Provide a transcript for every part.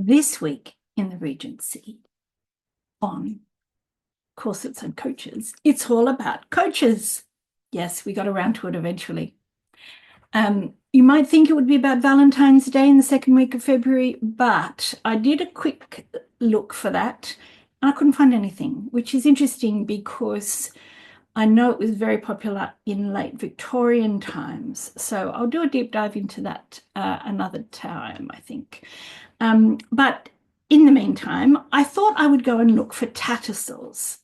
This week in the Regency on corsets and coaches, it's all about coaches. Yes, we got around to it eventually. You might think it would be about Valentine's Day in the second week of February, but I did a quick look for that and I couldn't find anything, which is interesting because I know it was very popular in late Victorian times. So I'll do a deep dive into that another time, I think. But in the meantime, I thought I would go and look for tattersalls.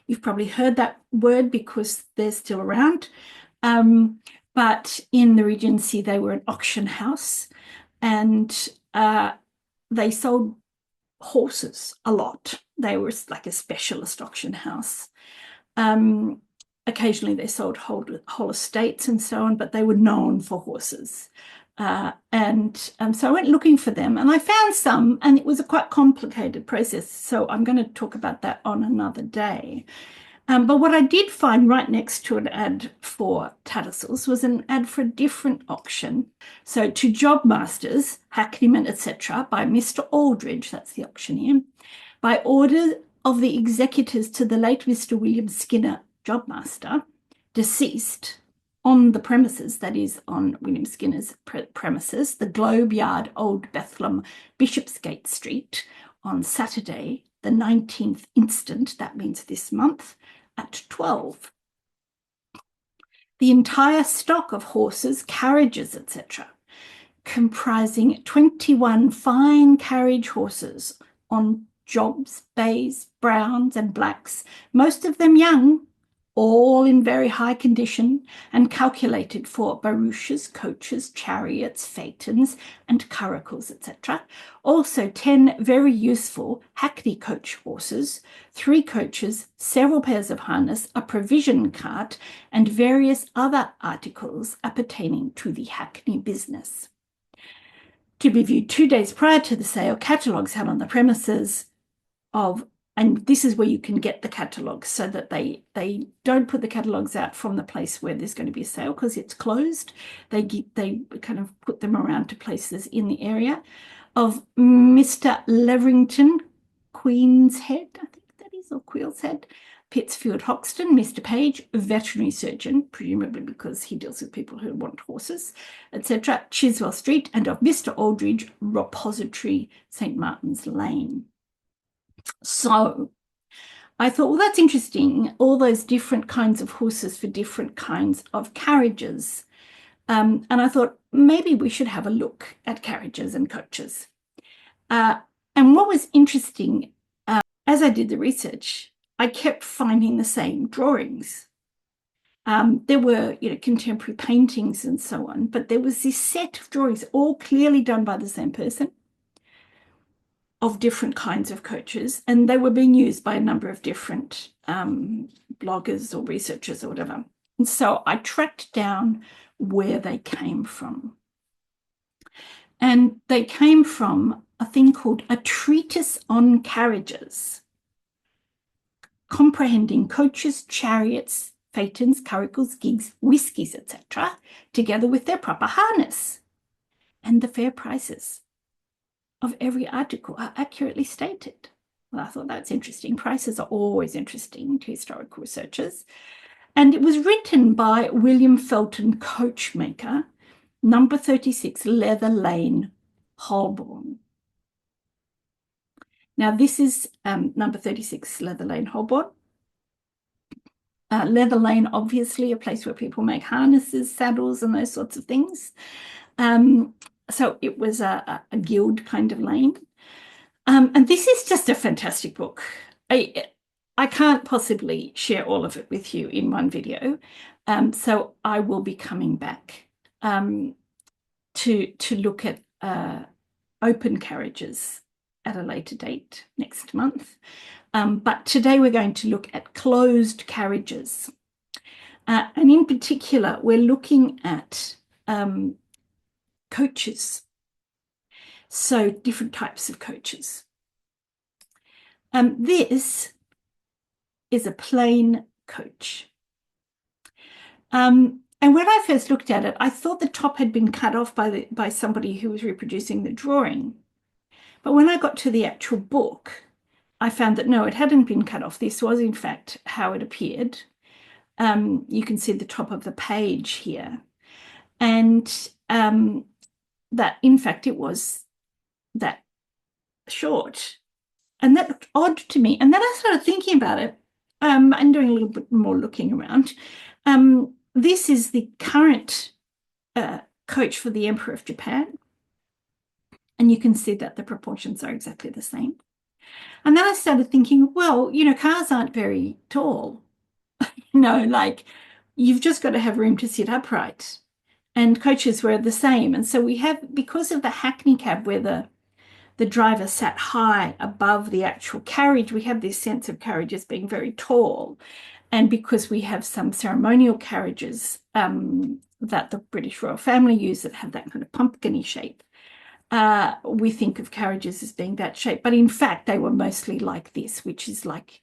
You've probably heard that word because they're still around. But in the Regency, they were an auction house and they sold horses a lot. They were like a specialist auction house. Occasionally they sold whole estates and so on, but they were known for horses. So I went looking for them and I found some, and it was a quite complicated process. So I'm going to talk about that on another day. But what I did find right next to an ad for tattersalls was an ad for a different auction. So to job masters, hackneymen, etc., by Mr. Aldridge, that's the auctioneer, by order of the executors to the late Mr. William Skinner, jobmaster, deceased, on the premises, that is on William Skinner's premises, the Globe Yard, Old Bethlem, Bishopsgate Street, on Saturday, the 19th instant, that means this month, at 12. The entire stock of horses, carriages, etc., comprising 21 fine carriage horses on jobs, bays, browns, and blacks, most of them young, all in very high condition and calculated for barouches, coaches, chariots, phaetons, and curricles, etc. Also 10 very useful hackney coach horses, 3 coaches, several pairs of harness, a provision cart, and various other articles appertaining to the hackney business. To be viewed 2 days prior to the sale, catalogues held on the premises of, and this is where you can get the catalogues, so that they don't put the catalogues out from the place where there's going to be a sale because it's closed. They kind of put them around to places in the area of Mr. Leverington, Queen's Head, I think that is, or Queen's Head, Pittsfield Hoxton, Mr. Page, veterinary surgeon, presumably because he deals with people who want horses, etc., Chiswell Street, and of Mr. Aldridge, Repository, St. Martin's Lane. So I thought, well, that's interesting, all those different kinds of horses for different kinds of carriages. And I thought maybe we should have a look at carriages and coaches. And what was interesting, as I did the research, I kept finding the same drawings. There were, contemporary paintings and so on, but there was this set of drawings, all clearly done by the same person, of different kinds of coaches, and they were being used by a number of different bloggers or researchers or whatever. And so I tracked down where they came from. And they came from a thing called A Treatise on Carriages, comprehending coaches, chariots, phaetons, curricles, gigs, whiskies, etc., together with their proper harness, and the fair prices of every article are accurately stated. Well, I thought that's interesting. Prices are always interesting to historical researchers. And it was written by William Felton, coachmaker, number 36, Leather Lane, Holborn. Now, this is number 36, Leather Lane, Holborn. Leather Lane, obviously, a place where people make harnesses, saddles, and those sorts of things. So it was a guild kind of lane. And this is just a fantastic book. I can't possibly share all of it with you in one video. So I will be coming back to look at open carriages at a later date next month. But today we're going to look at closed carriages. And in particular, we're looking at coaches. So different types of coaches. This is a plain coach. And when I first looked at it, I thought the top had been cut off by somebody who was reproducing the drawing. But when I got to the actual book, I found that no, it hadn't been cut off. This was, in fact, how it appeared. You can see the top of the page here. And that, in fact, it was that short. And that looked odd to me. And then I started thinking about it and doing a little bit more looking around. This is the current coach for the Emperor of Japan. And you can see that the proportions are exactly the same. And then I started thinking, well, cars aren't very tall. Like you've just got to have room to sit upright. And coaches were the same. And so we have, because of the hackney cab where the driver sat high above the actual carriage, we have this sense of carriages being very tall. And because we have some ceremonial carriages that the British royal family use that have that kind of pumpkin-y shape, we think of carriages as being that shape. But in fact, they were mostly like this, which is like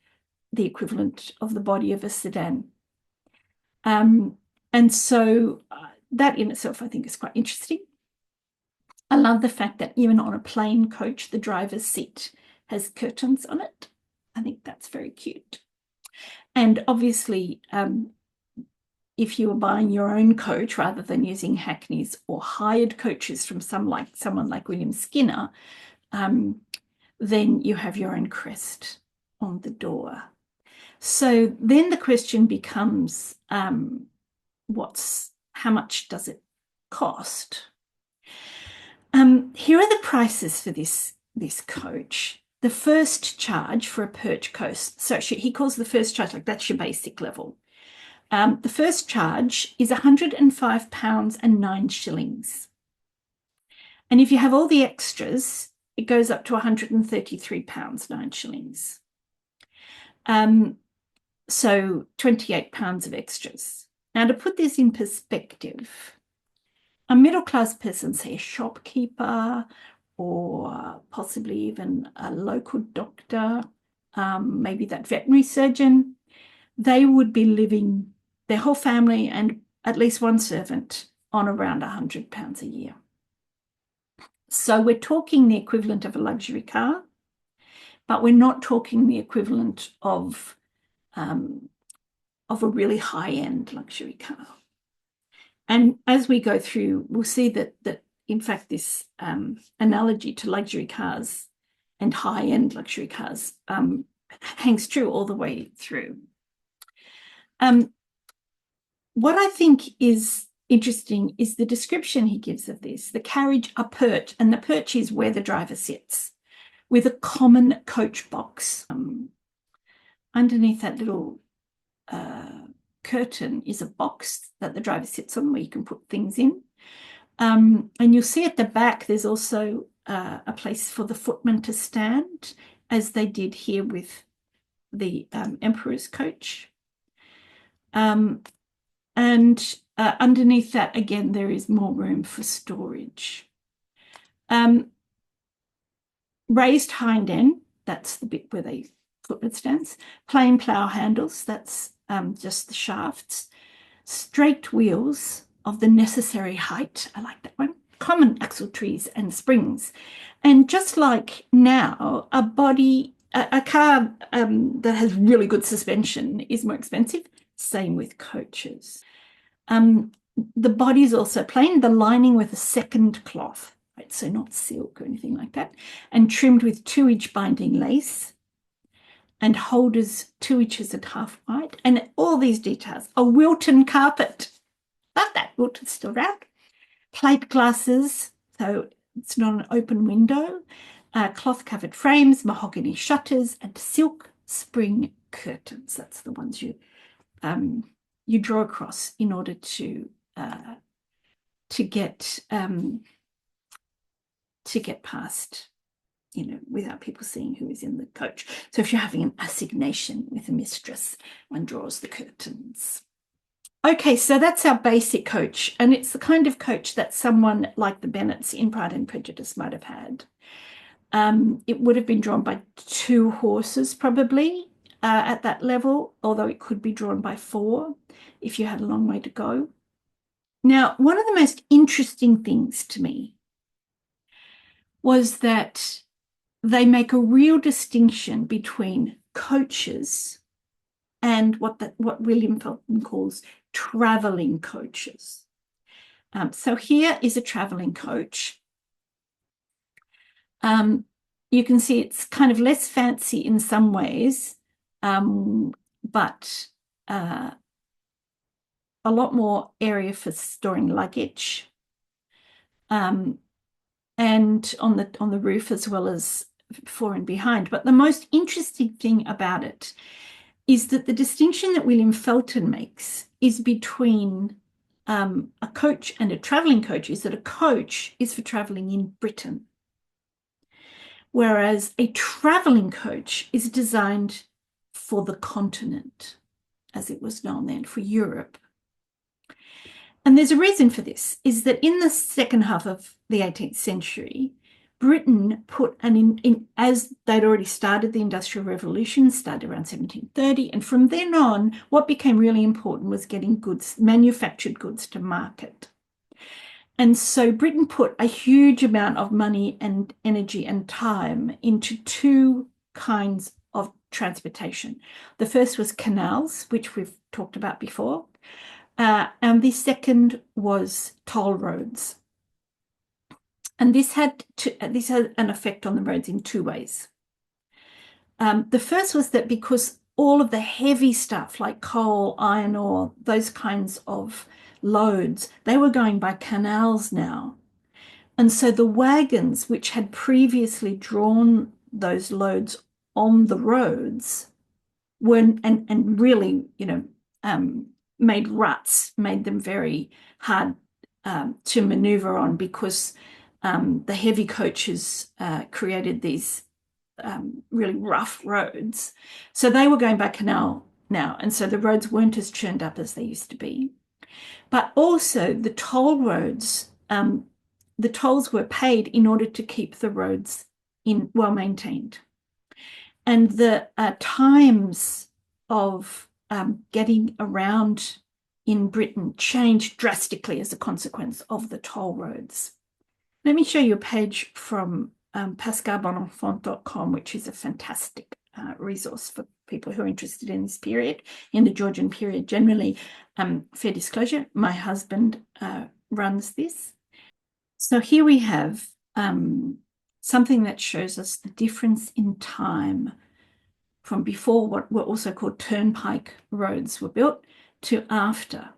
the equivalent of the body of a sedan. And so that in itself, I think, is quite interesting. I love the fact that even on a plain coach, the driver's seat has curtains on it. I think that's very cute. And obviously, if you were buying your own coach rather than using hackneys or hired coaches from someone like William Skinner, then you have your own crest on the door. So then the question becomes, how much does it cost? Here are the prices for this coach. The first charge for a perch coach, so he calls the first charge, like that's your basic level. The first charge is £105 and 9 shillings. And if you have all the extras, it goes up to £133, 9 shillings. So £28 of extras. Now, to put this in perspective, a middle-class person, say a shopkeeper or possibly even a local doctor, maybe that veterinary surgeon, they would be living, their whole family and at least one servant, on around £100 a year. So we're talking the equivalent of a luxury car, but we're not talking the equivalent of a really high-end luxury car. And as we go through, we'll see that in fact, this analogy to luxury cars and high-end luxury cars hangs true all the way through. What I think is interesting is the description he gives of this. The carriage, a perch, and the perch is where the driver sits, with a common coach box. Underneath that little curtain is a box that the driver sits on where you can put things in. And you'll see at the back there's also a place for the footman to stand, as they did here with the Emperor's coach. And underneath that, again, there is more room for storage. Raised hind end, that's the bit where they footman stands. Plain plough handles, that's just the shafts. Straight wheels of the necessary height, I like that one. Common axle trees and springs. And just like now, a car that has really good suspension is more expensive. Same with coaches. The body is also plain, the lining with a second cloth, right? So not silk or anything like that, and trimmed with 2-inch binding lace, and holders 2 inches and half wide, and all these details. A Wilton carpet, love that, Wilton's still around. Plate glasses, so it's not an open window. Cloth-covered frames, mahogany shutters, and silk spring curtains. That's the ones you draw across in order to get past, without people seeing who is in the coach. So if you're having an assignation with a mistress, one draws the curtains. Okay, so that's our basic coach, and it's the kind of coach that someone like the Bennets in Pride and Prejudice might have had. It would have been drawn by 2 horses probably at that level, although it could be drawn by 4 if you had a long way to go. Now, one of the most interesting things to me was that they make a real distinction between coaches and what William Felton calls traveling coaches. So here is a traveling coach. You can see it's kind of less fancy in some ways, but a lot more area for storing luggage, and on the roof as well as before and behind. But the most interesting thing about it is that the distinction that William Felton makes is between a coach and a traveling coach is that a coach is for traveling in Britain, whereas a traveling coach is designed for the continent, as it was known then, for Europe. And there's a reason for this, is that in the second half of the 18th century, Britain put as they'd already started the Industrial Revolution, started around 1730, and from then on, what became really important was getting goods, manufactured goods to market. And so Britain put a huge amount of money and energy and time into two kinds of transportation. The first was canals, which we've talked about before, and the second was toll roads. And this had an effect on the roads in two ways. The first was that because all of the heavy stuff like coal, iron ore, those kinds of loads, they were going by canals now. And so the wagons which had previously drawn those loads on the roads were, and really, made ruts, made them very hard to maneuver on, because the heavy coaches created these really rough roads. So they were going by canal now, and so the roads weren't as churned up as they used to be. But also the toll roads, the tolls were paid in order to keep the roads well maintained. And the times of getting around in Britain changed drastically as a consequence of the toll roads. Let me show you a page from pascalbonenfant.com, which is a fantastic resource for people who are interested in this period, in the Georgian period generally. Fair disclosure, my husband runs this. So here we have something that shows us the difference in time from before what were also called turnpike roads were built to after.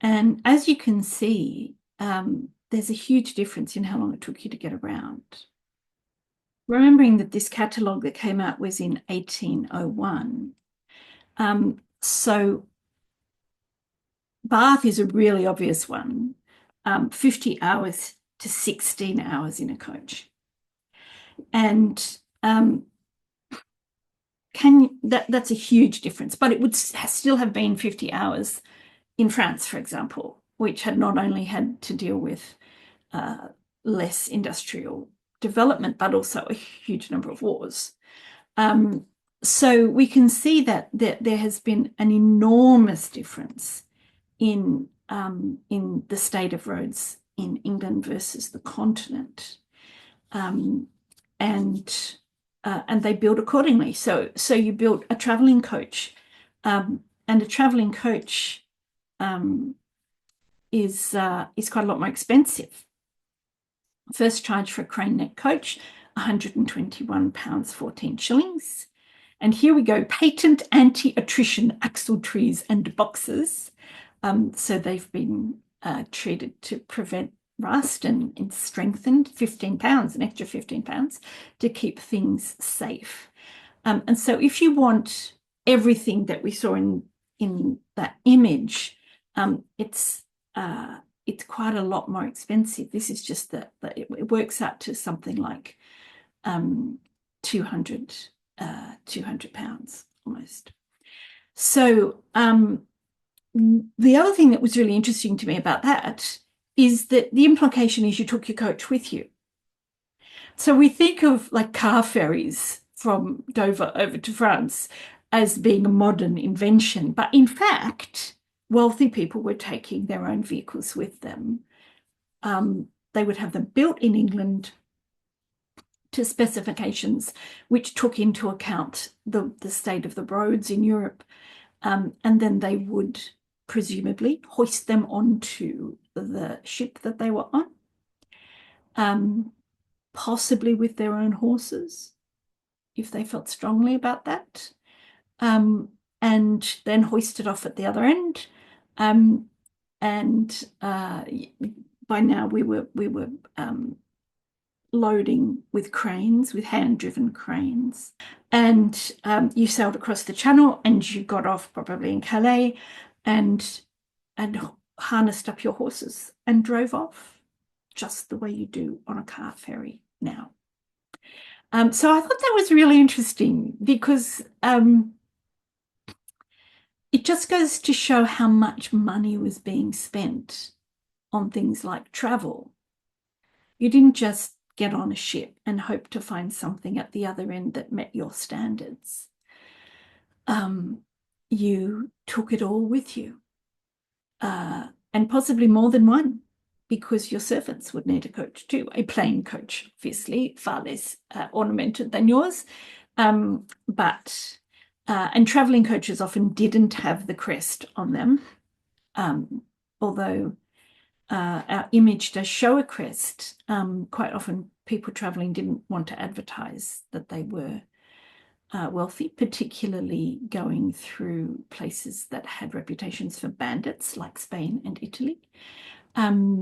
And as you can see, there's a huge difference in how long it took you to get around. Remembering that this catalogue that came out was in 1801. So Bath is a really obvious one, 50 hours to 16 hours in a coach. And that's a huge difference, but it would still have been 50 hours in France, for example, which had not only had to deal with less industrial development, but also a huge number of wars. So we can see that there has been an enormous difference in the state of roads in England versus the continent, and they built accordingly. So you built a travelling coach, and a travelling coach is quite a lot more expensive. First charge for a crane neck coach, £121, 14 shillings. And here we go, patent anti-attrition axle trees and boxes. So they've been treated to prevent rust and strengthened, £15, an extra £15 to keep things safe. And so if you want everything that we saw in that image, it's quite a lot more expensive. This is just that it works out to something like £200 almost. So the other thing that was really interesting to me about that is that the implication is you took your coach with you. So we think of like car ferries from Dover over to France as being a modern invention, but in fact, wealthy people were taking their own vehicles with them. They would have them built in England, to specifications which took into account the state of the roads in Europe. And then they would presumably hoist them onto the ship that they were on, possibly with their own horses, if they felt strongly about that, and then hoisted off at the other end. And by now we were loading with cranes, with hand-driven cranes. And you sailed across the channel and you got off probably in Calais and harnessed up your horses and drove off, just the way you do on a car ferry now. So I thought that was really interesting because it just goes to show how much money was being spent on things like travel. You didn't just get on a ship and hope to find something at the other end that met your standards. You took it all with you, and possibly more than one, because your servants would need a coach too, a plain coach, obviously, far less ornamented than yours. And travelling coaches often didn't have the crest on them, although our image does show a crest. Quite often people travelling didn't want to advertise that they were wealthy, particularly going through places that had reputations for bandits like Spain and Italy,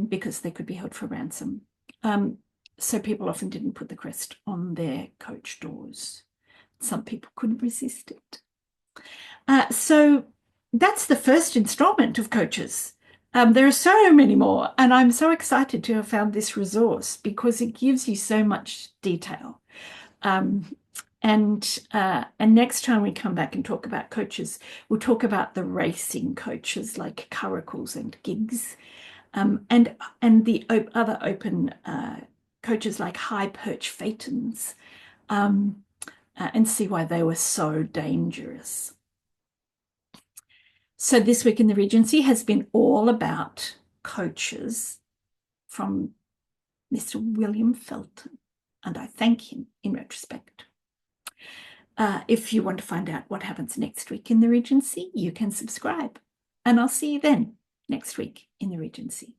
because they could be held for ransom. So people often didn't put the crest on their coach doors. Some people couldn't resist it. So that's the first installment of coaches. There are so many more, and I'm so excited to have found this resource because it gives you so much detail. And next time we come back and talk about coaches, we'll talk about the racing coaches like curricles and gigs, and the other open coaches like high perch phaetons, and see why they were so dangerous. So this week in the Regency has been all about coaches from Mr. William Felton, and I thank him in retrospect. If you want to find out what happens next week in the Regency, you can subscribe, and I'll see you then next week in the Regency.